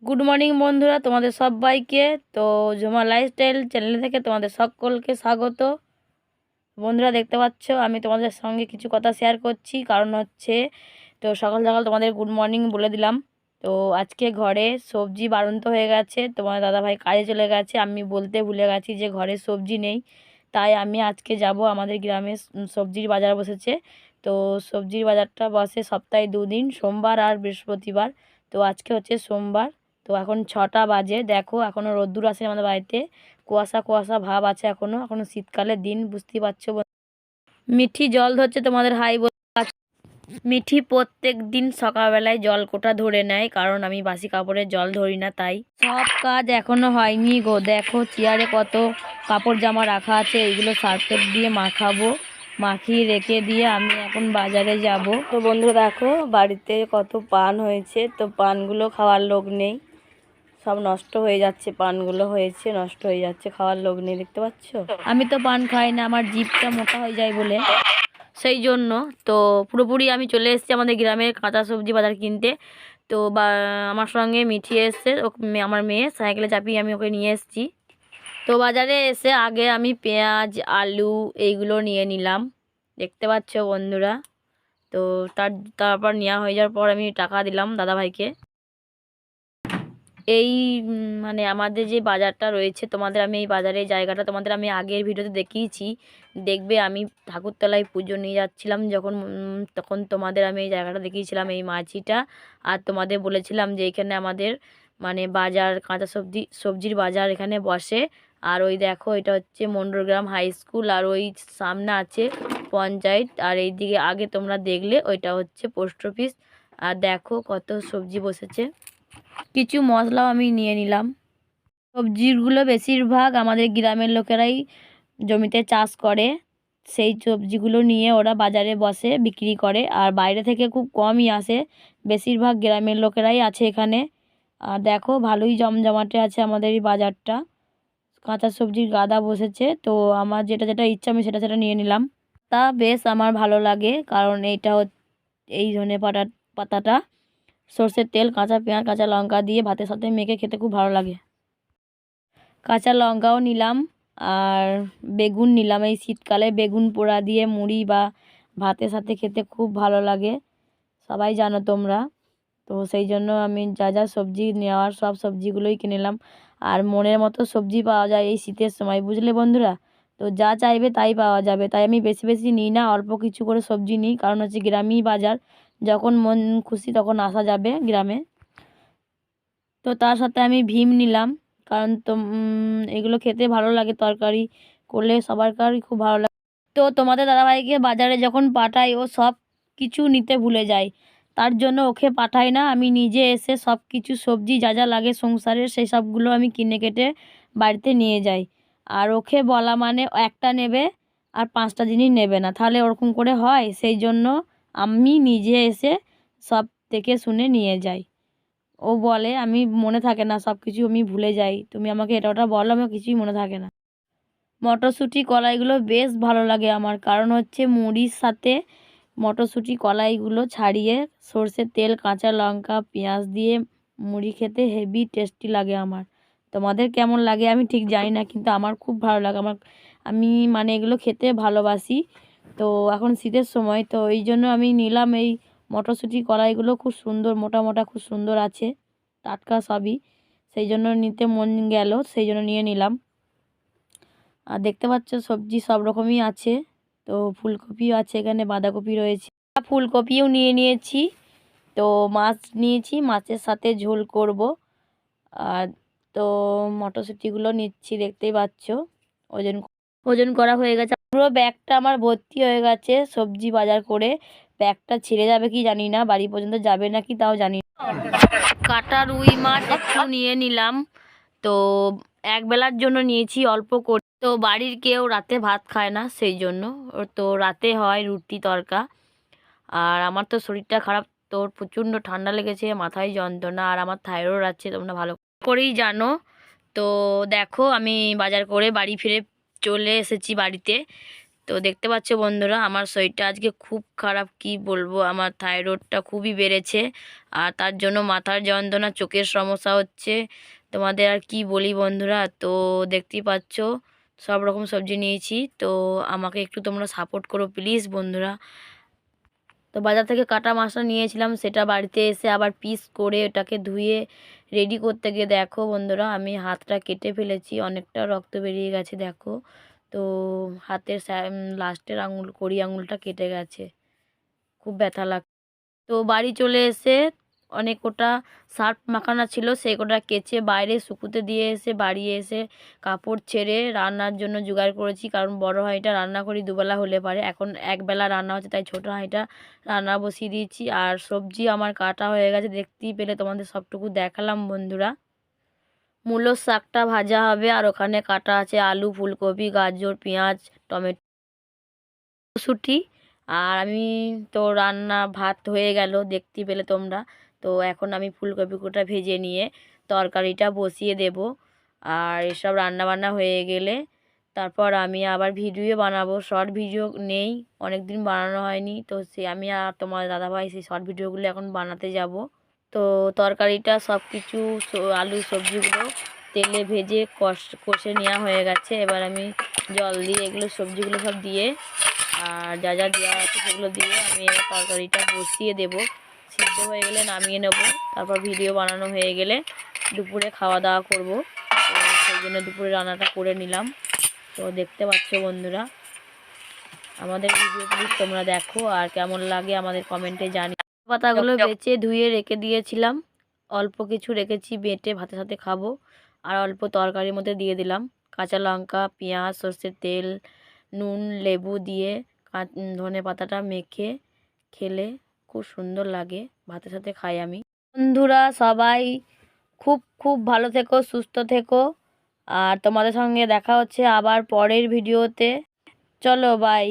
Good morning বন্ধুরা, তোমাদের সবাইকে। তো ঝুমা লাইফস্টাইল চ্যানেল থেকে তোমাদের সকলকে স্বাগত। বন্ধুরা, দেখতে পাচ্ছ আমি তোমাদের সঙ্গে কিছু কথা শেয়ার করছি, কারণ হচ্ছে তো সকাল সকাল তোমাদের গুড মর্নিং বলে দিলাম। তো আজকে ঘরে সবজি বাড়ন্ত হয়ে গেছে, তোমার দাদাভাই কাজে চলে গেছে, আমি বলতে ভুলে গেছি যে ঘরে সবজি নেই। তাই আমি আজকে যাব, আমাদের গ্রামে সবজির বাজার বসেছে। তো সবজির বাজারটা বসে সপ্তাহে 2 দিন, সোমবার আর বৃহস্পতিবার। তো আজকে হচ্ছে সোমবার। তো এখন 6টা বাজে, দেখো এখনও রোদ্দুর আসে আমাদের বাড়িতে, কুয়াশা কুয়াশা ভাব আছে এখনও শীতকালের দিন, বুঝতেই পারছো। মিঠি জল ধরছে, তোমাদের হাই বল। মিঠি প্রত্যেক দিন সকালবেলায় জল কোটা ধরে নেয়, কারণ আমি বাসি কাপড়ে জল ধরি না, তাই সব কাজ এখনো হয়নি গো। দেখো চেয়ারে কত কাপড় জামা রাখা আছে, এইগুলো সার্ফের দিয়ে মাখাবো, মাখিয়ে রেখে দিয়ে আমি এখন বাজারে যাব। তো বন্ধুরা দেখো বাড়িতে কত পান হয়েছে, তো পানগুলো খাওয়ার লোক নেই, সব নষ্ট হয়ে যাচ্ছে, পানগুলো হয়েছে নষ্ট হয়ে যাচ্ছে, খাওয়ার লোক নেই, দেখতে পাচ্ছ। আমি তো পান খাই না, আমার জিভটা মোটা হয়ে যায় বলে, সেই জন্য তো পুরোপুরি আমি চলে এসেছি আমাদের গ্রামের কাঁচা সবজি বাজার কিনতে। তো আমার সঙ্গে মিঠি এসছে, আমার মেয়ে সাইকেলে চাপিয়ে আমি ওকে নিয়ে এসেছি। তো বাজারে এসে আগে আমি পেঁয়াজ আলু এইগুলো নিয়ে নিলাম, দেখতে পাচ্ছ বন্ধুরা। তো তারপর নেওয়া হয়ে যাওয়ার পর আমি টাকা দিলাম দাদাভাইকে। এই মানে আমাদের যে বাজারটা রয়েছে, তোমাদের আমি এই বাজারের জায়গাটা তোমাদের আমি আগের ভিডিওতে দেখিয়েছি, দেখবে আমি ঠাকুরতলায় পুজো নিয়ে যাচ্ছিলাম যখন, তখন তোমাদের আমি এই জায়গাটা দেখিয়েছিলাম, এই মাছিটা। আর তোমাদের বলেছিলাম যে এখানে আমাদের মানে বাজার, কাঁচা সবজির বাজার এখানে বসে। আর ওই দেখো এটা হচ্ছে মন্ডলগ্রাম হাই স্কুল, আর ওই সামনে আছে পঞ্চায়েত, আর এই দিকে আগে তোমরা দেখলে ওইটা হচ্ছে পোস্ট অফিস। আর দেখো কত সবজি বসেছে, কিছু মশলাও আমি নিয়ে নিলাম। সবজিগুলো বেশিরভাগ আমাদের গ্রামের লোকেরাই জমিতে চাষ করে, সেই সবজিগুলো নিয়ে ওরা বাজারে বসে বিক্রি করে, আর বাইরে থেকে খুব কমই আসে, বেশিরভাগ গ্রামের লোকেরাই আছে এখানে। আর দেখো ভালোই জমজমাটে আছে আমাদের এই বাজারটা, কাঁচা সবজির গাদা বসেছে। তো আমার যেটা যেটা ইচ্ছা আমি সেটা সেটা নিয়ে নিলাম। তা বেশ আমার ভালো লাগে, কারণ এই পাতাটা সর্ষের তেল, কাঁচা পেঁয়াজ, কাঁচা লঙ্কা দিয়ে ভাতের সাথে মেখে খেতে খুব ভালো লাগে। কাঁচা লঙ্কাও নিলাম, আর বেগুন নিলাম, এই শীতকালে বেগুন পোড়া দিয়ে মুড়ি বা ভাতের সাথে খেতে খুব ভালো লাগে, সবাই জানো তোমরা। তো সেই জন্য আমি যা যা সবজি নেওয়ার সব সবজিগুলোই কিনে নিলাম। আর মনের মতো সবজি পাওয়া যায় এই শীতের সময়, বুঝলে বন্ধুরা। তো যা চাইবে তাই পাওয়া যাবে, তাই আমি বেশি বেশি নিই না, অল্প কিছু করে সবজি নিই, কারণ হচ্ছে গ্রামীণ বাজার, যখন মন খুশি তখন আসা যাবে গ্রামে। তো তার সাথে আমি ভীম নিলাম, কারণ তো এগুলো খেতে ভালো লাগে, তরকারি করলে সবারই খুব ভালো লাগে। তো তোমাদের দাদাভাইকে বাজারে যখন পাঠাই ও সব কিছু নিতে ভুলে যায়, তার জন্য ওকে পাঠাই না, আমি নিজে এসে সব কিছু সবজি যা যা লাগে সংসারের সেই সবগুলো আমি কিনে কেটে বাড়িতে নিয়ে যাই। আর ওকে বলা মানে একটা নেবে আর 5টা জিনিস নেবে না, তাহলে ওরকম করে হয়, সেই জন্য আমি নিজে এসে সব দেখে শুনে নিয়ে যাই। ও বলে আমি মনে থাকে না, সব কিছু আমি ভুলে যাই, তুমি আমাকে এটা ওটা বলো, আমার কিছুই মনে থাকে না। মটরশুঁটি কলাইগুলো বেশ ভালো লাগে আমার, কারণ হচ্ছে মুড়ির সাথে মটরশুঁটি কলাইগুলো ছাড়িয়ে সর্ষের তেল, কাঁচা লঙ্কা, পেঁয়াজ দিয়ে মুড়ি খেতে হেভি টেস্টি লাগে আমার। তোমাদের কেমন লাগে আমি ঠিক জানি না, কিন্তু আমার খুব ভালো লাগে, আমি মানে এগুলো খেতে ভালোবাসি। তো এখন শীতের সময়, তো এই জন্য আমি নিলাম এই মটরশুঁটি কলাইগুলো, খুব সুন্দর মোটা মোটা, খুব সুন্দর আছে, টাটকা সবই, সেই জন্য নিতে মন গেল, সেই জন্য নিয়ে নিলাম। আর দেখতে পাচ্ছ সবজি সব রকমই আছে, তো ফুলকপিও আছে এখানে, বাঁধাকপি রয়েছে, ফুলকপিও নিয়ে নিয়েছি। তো মাছ নিয়েছি, মাছের সাথে ঝোল করব। আর তো মটরশুঁটিগুলো নিচ্ছি, দেখতেই পাচ্ছ ওজন ওজন করা হয়ে গেছে, পুরো ব্যাগটা আমার ভর্তি হয়ে গেছে সবজি বাজার করে। ব্যাগটা ছিঁড়ে যাবে কি জানি না, বাড়ি পর্যন্ত যাবে নাকি তাও জানি না। কাটা রুই মাছ একটু নিয়ে নিলাম, তো একবেলার জন্য নিয়েছি অল্প করে, তো বাড়ির কেউ রাতে ভাত খায় না, সেই জন্য তো রাতে হয় রুটি তড়কা। আর আমার তো শরীরটা খারাপ, তো প্রচণ্ড ঠান্ডা লেগেছে, মাথায় যন্ত্রণা, আর আমার থাইরয়েড আছে, তোমরা ভালো করেই জানো। তো দেখো আমি বাজার করে বাড়ি ফিরে চলে এসেছি বাড়িতে। তো তো দেখতে পাচ্ছ বন্ধুরা আমার শরীরটা আজকে খুব খারাপ, কি বলবো, আমার থাইরয়েডটা খুবই বেড়েছে আর তার জন্য মাথার যন্ত্রণা, চোখের সমস্যা হচ্ছে। তোমাদের আর কি বলি বন্ধুরা। তো দেখতেই পাচ্ছ সব রকম সবজি নিয়েছি, তো আমাকে একটু তোমরা সাপোর্ট করো প্লিজ বন্ধুরা। তো বাজার থেকে কাটা মাছটা নিয়েছিলাম, সেটা বাড়িতে এসে আবার পিস করে ওটাকে ধুয়ে রেডি করতে গিয়ে দেখো বন্ধুরা আমি হাতটা কেটে ফেলেছি, অনেকটা রক্ত বেরিয়ে গেছে দেখো। তো হাতের লাস্টের আঙুল, কড়ি আঙুলটা কেটে গেছে, খুব ব্যথা লাগ। তো বাড়ি চলে এসে অনেক ওটা সার্ফ মাখানা ছিল, সেই কোটা কেচে বাইরে শুকুতে দিয়ে এসে বাড়ি এসে কাপড় ছেড়ে রান্নার জন্য জোগাড় করেছি, কারণ বড় হাঁড়িটা রান্না করি দুবেলা হলে পারে, এখন একবেলা রান্না হচ্ছে তাই ছোটো হাঁড়িটা রান্না বসিয়ে দিয়েছি। আর সবজি আমার কাটা হয়ে গেছে, দেখতেই পেলে, তোমাদের সবটুকু দেখালাম বন্ধুরা। মূলোর শাকটা ভাজা হবে আর ওখানে কাটা আছে আলু, ফুলকপি, গাজর, পেঁয়াজ, টমেটো, মটরশুঁটি। আর আমি তো রান্না ভাত হয়ে গেল দেখতেই পেলে তোমরা। তো এখন আমি ফুলকপি কোটা ভেজে নিয়ে তরকারিটা বসিয়ে দেব। আর এসব রান্না বান্না হয়ে গেলে তারপর আমি আবার ভিডিও বানাবো, শর্ট ভিডিও নেই, অনেক দিন বানানো হয়নি, তো সে আমি আর তোমার দাদাভাই সেই শর্ট ভিডিওগুলো এখন বানাতে যাব। তো তরকারিটা সব কিছু আলু সবজিগুলো তেলে ভেজে কষে নেওয়া হয়ে গেছে। এবার আমি জল দিয়ে এগুলো সবজিগুলো সব দিয়ে আর যা যা দেওয়া আছে সেগুলো দিয়ে আমি এবার তরকারিটা বসিয়ে দেব। সিদ্ধ হয়ে গেলে নামিয়ে নেব, তারপর ভিডিও বানানো হয়ে গেলে দুপুরে খাওয়া দাওয়া করব। তো সেই জন্য দুপুরে রান্নাটা করে নিলাম। তো দেখতে পাচ্ছ বন্ধুরা আমাদের ভিডিও প্লিজ তোমরা দেখো, আর কেমন লাগে আমাদের কমেন্টে জানি। পাতাগুলো বেছে ধুয়ে রেখে দিয়েছিলাম, অল্প কিছু রেখেছি বেটে ভাতের সাথে খাবো, আর অল্প তরকারির মধ্যে দিয়ে দিলাম কাঁচা লঙ্কা, পেঁয়াজ, সর্ষের তেল, নুন, লেবু দিয়ে ধনে পাতাটা মেখে খেলে খুব সুন্দর লাগে, ভাতের সাথে খাই আমি। বন্ধুরা সবাই খুব খুব ভালো থেকো, সুস্থ থেকো, আর তোমাদের সঙ্গে দেখা হচ্ছে আবার পরের ভিডিওতে। চলো বাই।